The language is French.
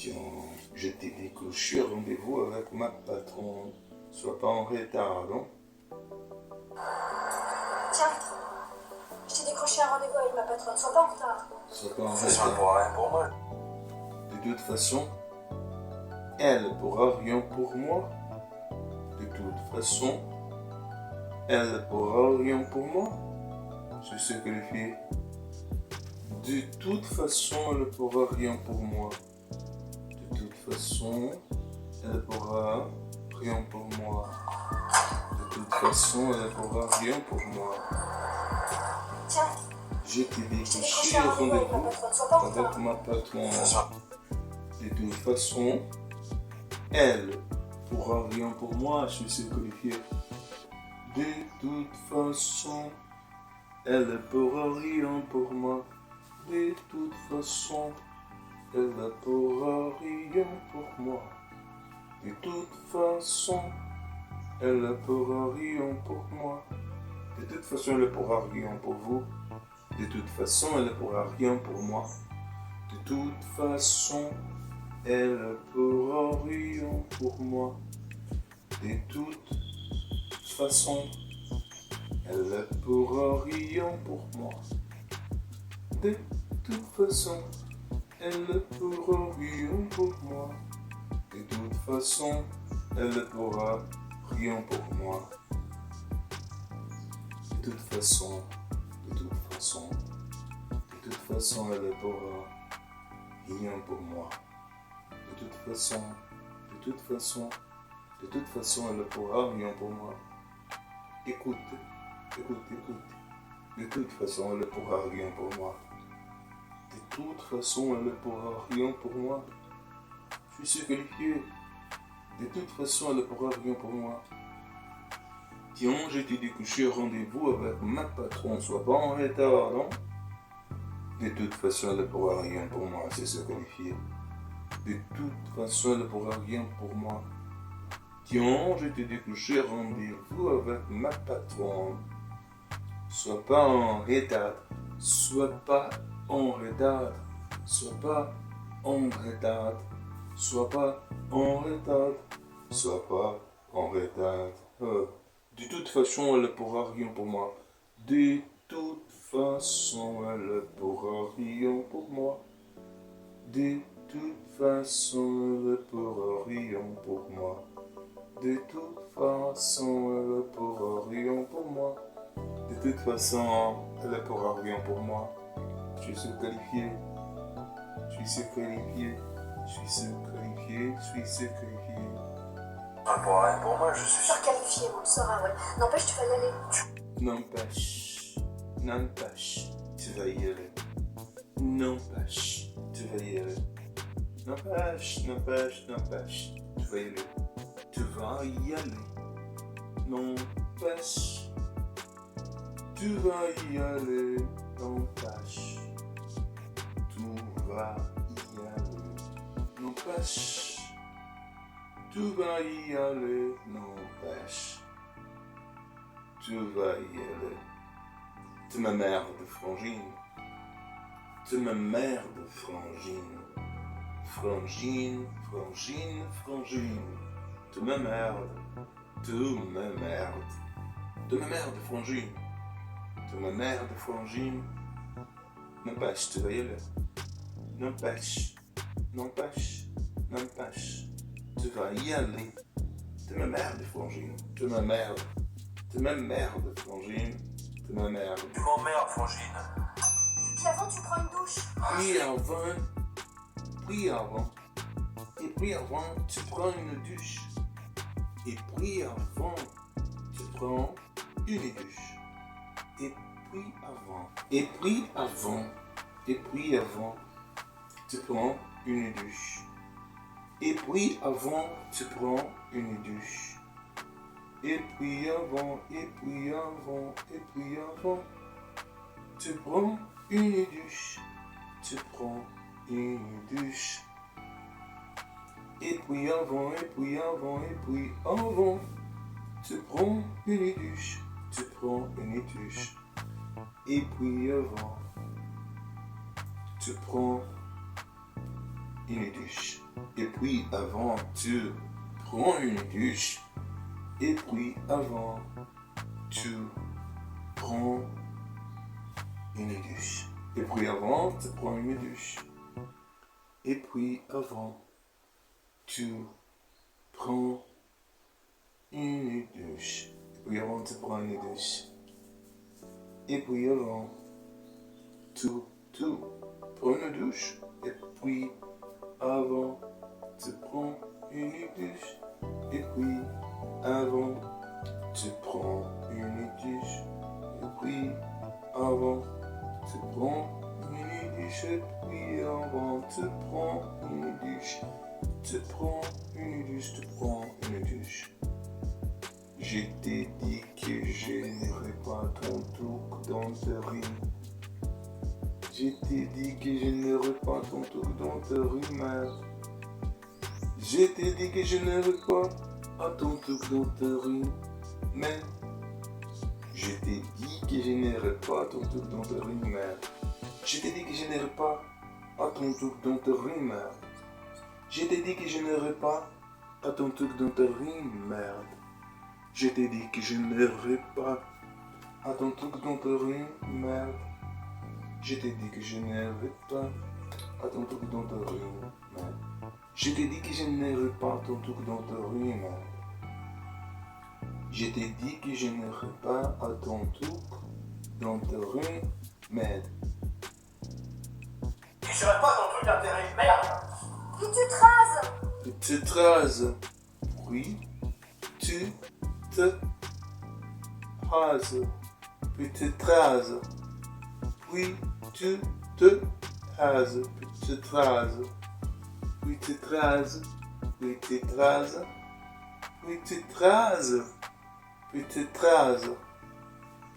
Tiens, je t'ai dit que je suis rendez-vous avec ma patronne. Sois pas en retard, non? Tiens, je t'ai décroché un rendez-vous avec ma patronne. Sois pas en retard. Sois pas en Ça sera retard. pour rien pour moi. De toute façon, elle pourra rien pour moi. De toute façon, elle pourra rien pour moi. C'est ce que les filles. De toute façon, elle pourra rien pour moi. De toute façon, elle pourra rien pour moi. De toute façon, elle pourra rien pour moi. Tiens, Je t'ai dit que je t'ai je suis décroché un au rendez-vous avec ma rendez-vous patronne. Sois pas en avec retard. ma patronne. Ça sera De toute façon, elle pourra rien pour moi, je suis qualifié. De toute façon, elle pourra rien pour moi. De toute façon, elle pourra rien pour moi. De toute façon, elle pourra rien pour moi. De toute façon, elle pourra rien pour vous. De toute façon, elle pourra rien pour moi. De toute façon, elle pourra rien pour moi. De toute façon, elle pourra rien pour moi. De toute façon, elle pourra rien pour moi. De toute façon, elle pourra rien pour moi. De toute façon, de toute façon, de toute façon, elle pourra rien pour moi. De toute façon, de toute façon, de toute façon, elle pourra rien pour moi. Écoute, écoute, écoute. De toute façon, elle pourra rien pour moi. De toute façon, elle pourra rien pour moi. Je suis qualifié. De toute façon, elle pourra rien pour moi. Tiens, je t'ai dit que je suis au rendez-vous avec ma patronne. Sois pas en retard, non? De toute façon, elle pourra rien pour moi, c'est se qualifier. De toute façon, elle pourra rien pour moi. Tiens, je t'ai dit que je suis au rendez-vous avec ma patronne. Sois pas en retard. Sois pas en retard. Sois pas en retard. Sois pas en retard. Sois pas en retard. De toute façon, elle pourra rien pour moi. De toute façon, elle pourra rien pour moi. De toute façon, elle pourra rien pour moi. De toute façon, elle pourra rien pour moi. De toute façon, elle pourra rien pour moi. Je suis qualifié. Je suis qualifié. Je suis qualifié. Je suis qualifié. Ça pour rien pour moi, je suis sûr. Surqualifié, on le saura, ouais. N'empêche, tu vas y aller. N'empêche, n'empêche, tu vas y aller. N'empêche, tu vas y aller. N'empêche, n'empêche, n'empêche, tu vas y aller. Tu vas y aller. N'empêche, tu vas y aller. N'empêche, tu vas y aller. N'empêche, tu vas y aller. N'empêche. Tu vas y aller. Tu ma mère de frangine. Tu ma mère de frangine. Frangine, frangine, frangine. Tu ma merde. Tu ma merde. Tu ma mère de frangine. Tu ma mère de frangine. N'empêche, tu vas y aller. N'empêche, n'empêche, n'empêche. Tu vas y aller. Tu ma mère de frangine. Tu ma merde. Tu m'emmerdes, Frangine. Tu m'emmerdes. Tu m'emmerdes, Frangine. Puis avant, tu prends une douche. Puis avant, tu prends une douche. Et puis avant, tu prends une douche. Et puis avant, tu prends une douche. Et puis avant, tu prends une douche. Et puis avant, tu prends une douche. Tu prends une douche. Et puis avant, tu prends une douche. Tu prends une douche. Et puis avant, tu prends une douche. Et puis avant, tu prends une douche. Et puis avant, tu prends une douche. Et puis avant, tu prends une douche. Et puis avant, tu prends une douche. Et puis avant, tu prends une douche. Et puis avant, tu prends une douche. Et puis avant, tu prends une douche. Et puis avant, tu prends une douche. Et puis avant, tu prends une douche. Et puis avant, tu prends une douche. Tu prends une douche, tu prends une douche. Je t'ai dit que je n'aurais pas ton truc dans ta rime. Je t'ai dit que je n'aurais pas ton truc dans ta rime. Je t'ai dit que je n'aurais pas ton truc dans ta rime. Mais je t'ai dit que je n'aurais pas ton truc dans ta rime. Je t'ai dit que je n'aurais pas ton truc dans ta rime. Je t'ai dit que je n'aurais pas ton truc dans ta rime, merde. Je t'ai dit que je n'aurais pas ton truc dans ta rime, merde. Je t'ai dit que je n'aurais pas ton truc dans ta rime, merde. Je t'ai dit que je n'aurais pas ton truc dans ta rime, merde. Je t'ai dit que je n'aurais pas ton truc dans ta rime, merde. Et je n'aurais pas ton truc d'intérêt, merde. Puis tu te rases. Tu te rases. Oui, tu te rases. Puis tu te rases. Oui, tu te rases. Puis tu te rases. Oui, tu te rases. Oui, tu te rases. Oui, tu te rases. Puis tu te rases.